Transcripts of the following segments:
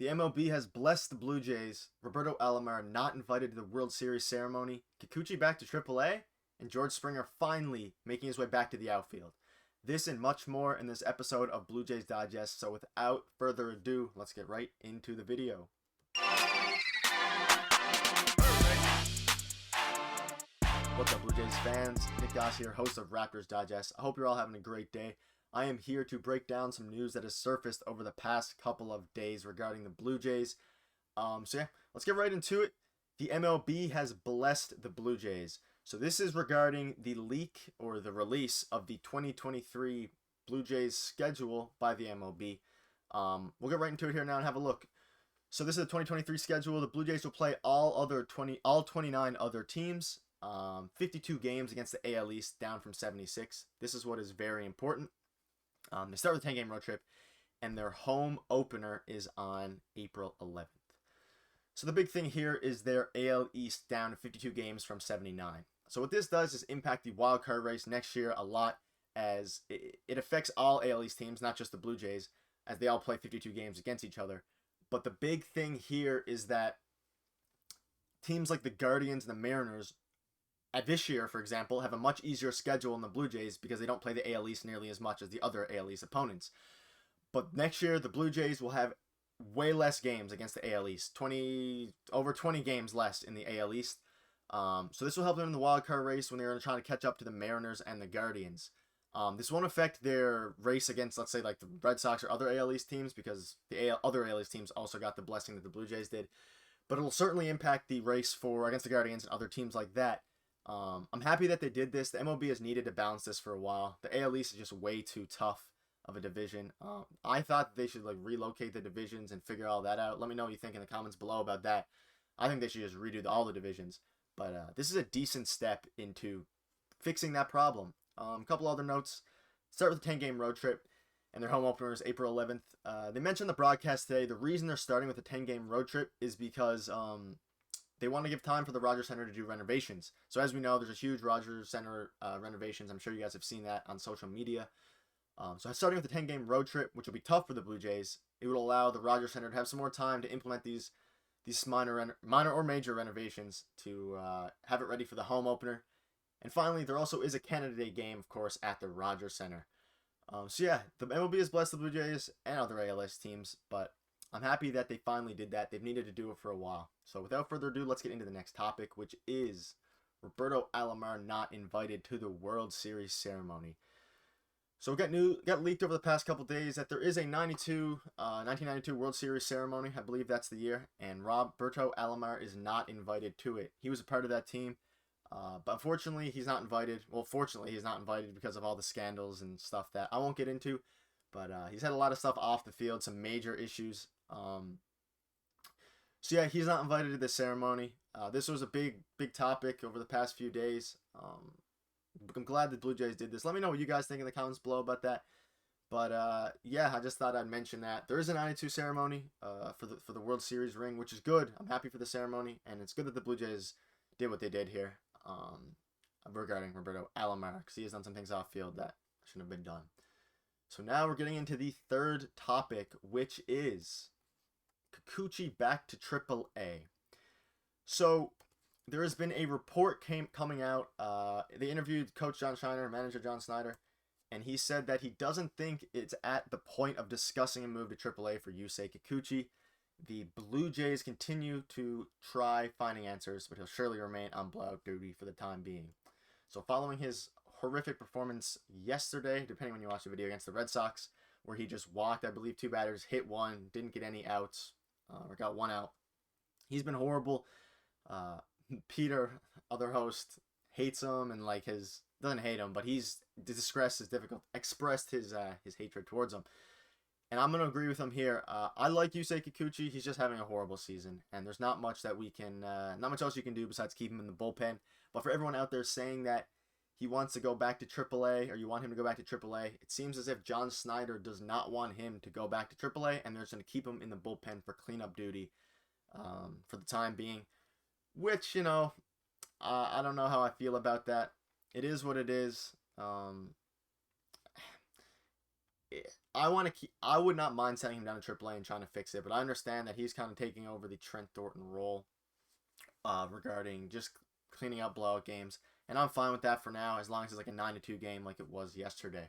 The MLB has blessed the Blue Jays. Roberto Alomar not invited to the World Series ceremony. Kikuchi back to AAA, and George Springer finally making his way back to the outfield. This and much more in this episode of Blue Jays Digest. So without further ado, let's get right into the video. What's up, Blue Jays fans? Nick Gosse here, host of Raptors Digest. I hope you're all having a great day. I am here to break down some news that has surfaced over the past couple of days regarding the Blue Jays. Let's get right into it. The MLB has blessed the Blue Jays. So this is regarding the leak or the release of the 2023 Blue Jays schedule by the MLB. We'll get right into it here now and have a look. So this is the 2023 schedule. The Blue Jays will play all 29 other teams. 52 games against the AL East, down from 76. This is what is very important. They start with a 10-game road trip, and their home opener is on April 11th. So the big thing here is their AL East down to 52 games from 79. So what this does is impact the wild card race next year a lot, as it affects all AL East teams, not just the Blue Jays, as they all play 52 games against each other. But the big thing here is that teams like the Guardians and the Mariners this year, for example, have a much easier schedule than the Blue Jays because they don't play the AL East nearly as much as the other AL East opponents. But next year, the Blue Jays will have way less games against the AL East, over 20 games less in the AL East. So this will help them in the wild card race when they're trying to catch up to the Mariners and the Guardians. This won't affect their race against, let's say, like the Red Sox or other AL East teams, because the other AL East teams also got the blessing that the Blue Jays did. But it'll certainly impact the race against the Guardians and other teams like that. I'm happy that they did this. The MLB has needed to balance this for a while. The AL East is just way too tough of a division. I thought they should relocate the divisions and figure all that out. Let me know what you think in the comments below about that. I think they should just redo all the divisions. But this is a decent step into fixing that problem. A couple other notes. Start with a 10-game road trip, and their home opener is April 11th. They mentioned the broadcast today. The reason they're starting with a 10-game road trip is because they want to give time for the Rogers Center to do renovations. So as we know, there's a huge Rogers Center renovations. I'm sure you guys have seen that on social media. So starting with the 10-game road trip, which will be tough for the Blue Jays, it would allow the Rogers Center to have some more time to implement these minor or major renovations to have it ready for the home opener. And finally, there also is a Canada Day game, of course, at the Rogers Center. The MLB has blessed the Blue Jays and other ALS teams, but I'm happy that they finally did that. They've needed to do it for a while. So without further ado, let's get into the next topic, which is Roberto Alomar not invited to the World Series ceremony. So it got leaked over the past couple days that there is a 1992 World Series ceremony. I believe that's the year, and Roberto Alomar is not invited to it. He was a part of that team, but unfortunately, he's not invited. Well, fortunately, he's not invited because of all the scandals and stuff that I won't get into. But he's had a lot of stuff off the field, some major issues. He's not invited to the ceremony. This was a big topic over the past few days. I'm glad the Blue Jays did this. Let me know what you guys think in the comments below about that. But I just thought I'd mention that there is a 92 ceremony for the World Series ring, which is good. I'm happy for the ceremony, and it's good that the Blue Jays did what they did here regarding Roberto Alomar, because he has done some things off field that shouldn't have been done. So now we're getting into the third topic, which is Kikuchi back to AAA. So there has been a report coming out. They interviewed Coach John Schneider, manager John Schneider, and he said that he doesn't think it's at the point of discussing a move to AAA for Yusei Kikuchi. The Blue Jays continue to try finding answers, but he'll surely remain on blowout duty for the time being. So following his horrific performance yesterday, depending when you watch the video, against the Red Sox, where he just walked, I believe, 2 batters, hit 1, didn't get any outs, or got 1 out. He's been horrible. Peter, other host, hates him and doesn't hate him, but he's expressed his hatred towards him. And I'm gonna agree with him here. I like Yusei Kikuchi. He's just having a horrible season, and there's not much else you can do besides keep him in the bullpen. But for everyone out there saying that he wants to go back to AAA, or you want him to go back to AAA, it seems as if John Schneider does not want him to go back to AAA, and they're just going to keep him in the bullpen for cleanup duty for the time being. Which, I don't know how I feel about that. It is what it is. I would not mind sending him down to AAA and trying to fix it, but I understand that he's kind of taking over the Trent Thornton role regarding just cleaning up blowout games, and I'm fine with that for now, as long as it's like a 9-2 game like it was yesterday.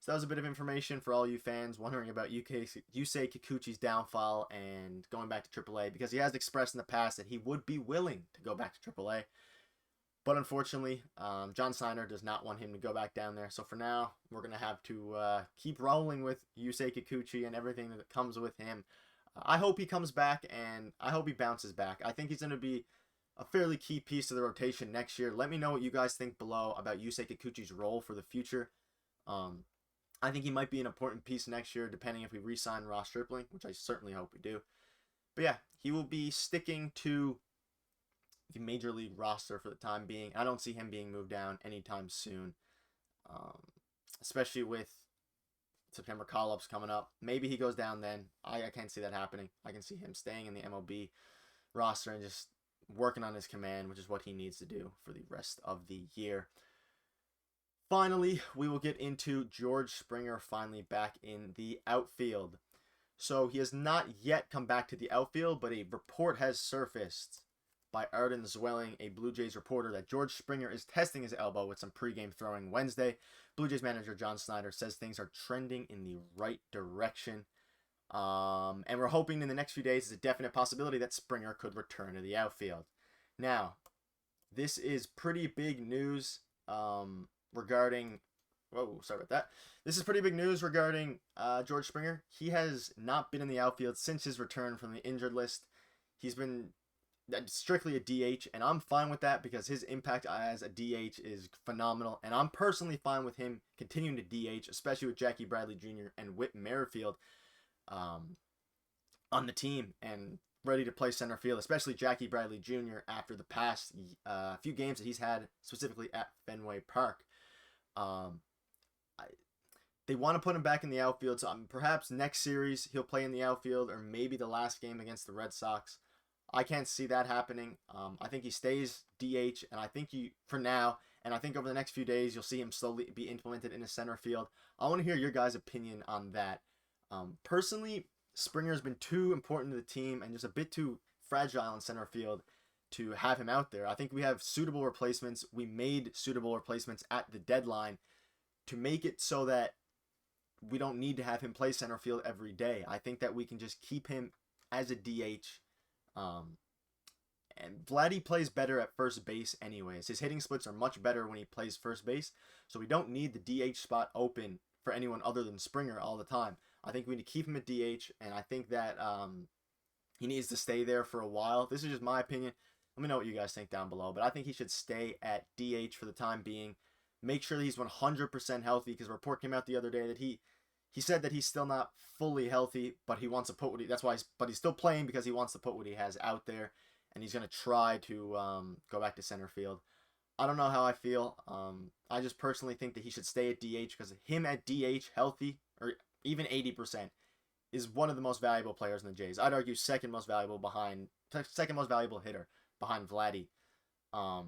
So that was a bit of information for all you fans wondering about Yusei Kikuchi's downfall and going back to AAA, because he has expressed in the past that he would be willing to go back to AAA. But unfortunately, John Snyder does not want him to go back down there. So for now, we're going to have to keep rolling with Yusei Kikuchi and everything that comes with him. I hope he comes back, and I hope he bounces back. I think he's going to be a fairly key piece of the rotation next year. Let me know what you guys think below about Yusei Kikuchi's role for the future. I think he might be an important piece next year, depending if we re-sign Ross Stripling, which I certainly hope we do. But yeah, he will be sticking to the Major League roster for the time being. I don't see him being moved down anytime soon, especially with September call-ups coming up. Maybe he goes down then. I can't see that happening. I can see him staying in the MLB roster and just working on his command, which is what he needs to do for the rest of the year. Finally, we will get into George Springer finally back in the outfield. So he has not yet come back to the outfield, but a report has surfaced by Arden Zwelling, a Blue Jays reporter, that George Springer is testing his elbow with some pregame throwing Wednesday. Blue Jays manager John Snyder says things are trending in the right direction. And we're hoping in the next few days is a definite possibility that Springer could return to the outfield. Now, this is pretty big news regarding... sorry about that. This is pretty big news regarding George Springer. He has not been in the outfield since his return from the injured list. He's been strictly a DH, and I'm fine with that because his impact as a DH is phenomenal, and I'm personally fine with him continuing to DH, especially with Jackie Bradley Jr. and Whit Merrifield on the team and ready to play center field, especially Jackie Bradley Jr. after the past few games that he's had, specifically at Fenway Park. They want to put him back in the outfield, so perhaps next series he'll play in the outfield, or maybe the last game against the Red Sox. I can't see that happening. I think he stays DH, and I think for now, and I think over the next few days, you'll see him slowly be implemented in the center field. I want to hear your guys' opinion on that. Personally, Springer has been too important to the team and just a bit too fragile in center field to have him out there. I think we have suitable replacements. We made suitable replacements at the deadline to make it so that we don't need to have him play center field every day. I think that we can just keep him as a DH. And Vladdy plays better at first base anyways. His hitting splits are much better when he plays first base, so we don't need the DH spot open for anyone other than Springer all the time. I think we need to keep him at DH, and I think that he needs to stay there for a while. This is just my opinion. Let me know what you guys think down below, but I think he should stay at DH for the time being. Make sure that he's 100% healthy, because a report came out the other day that he said that he's still not fully healthy, but he wants to put but he's still playing because he wants to put what he has out there, and he's going to try to go back to center field. I don't know how I feel. I just personally think that he should stay at DH, because him at DH healthy, or even 80%, is one of the most valuable players in the Jays. I'd argue second most valuable hitter behind Vladdy. I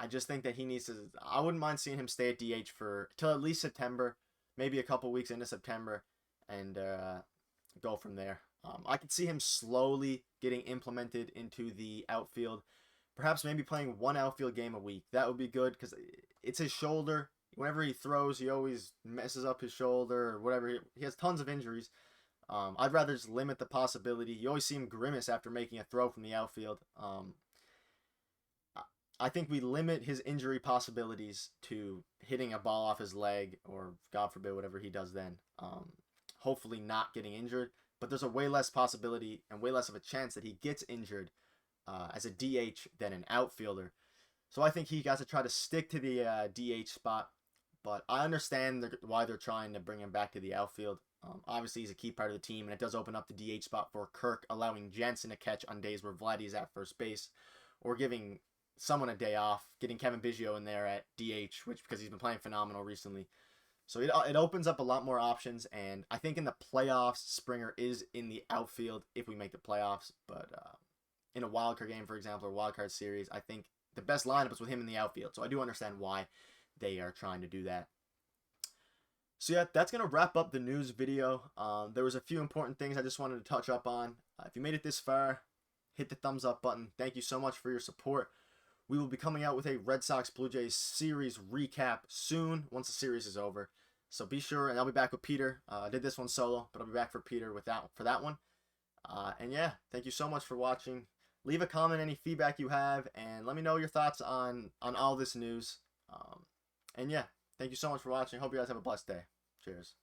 just think that he needs to... I wouldn't mind seeing him stay at DH till at least September, maybe a couple weeks into September, and go from there. I could see him slowly getting implemented into the outfield. Perhaps maybe playing one outfield game a week. That would be good, because it's his shoulder. Whenever he throws, he always messes up his shoulder or whatever. He has tons of injuries. I'd rather just limit the possibility. You always see him grimace after making a throw from the outfield. I think we limit his injury possibilities to hitting a ball off his leg, or God forbid whatever he does then. Hopefully not getting injured, but there's a way less possibility and way less of a chance that he gets injured as a DH than an outfielder. So I think he got to try to stick to the DH spot, but I understand why they're trying to bring him back to the outfield. Obviously, he's a key part of the team, and it does open up the DH spot for Kirk, allowing Jansen to catch on days where Vladdy's at first base, or giving someone a day off, getting Kevin Biggio in there at DH, because he's been playing phenomenal recently. So it opens up a lot more options, and I think in the playoffs, Springer is in the outfield if we make the playoffs. But in a wildcard game, for example, or wildcard series, I think the best lineup is with him in the outfield. So I do understand why they are trying to do that. So yeah, that's gonna wrap up the news video. There was a few important things I just wanted to touch up on. If you made it this far, hit the thumbs up button. Thank you so much for your support. We will be coming out with a Red Sox Blue Jays series recap soon once the series is over. So be sure, and I'll be back with Peter. I did this one solo, but I'll be back for Peter with that one. And yeah, thank you so much for watching. Leave a comment, any feedback you have, and let me know your thoughts on all this news. And yeah, thank you so much for watching. Hope you guys have a blessed day. Cheers.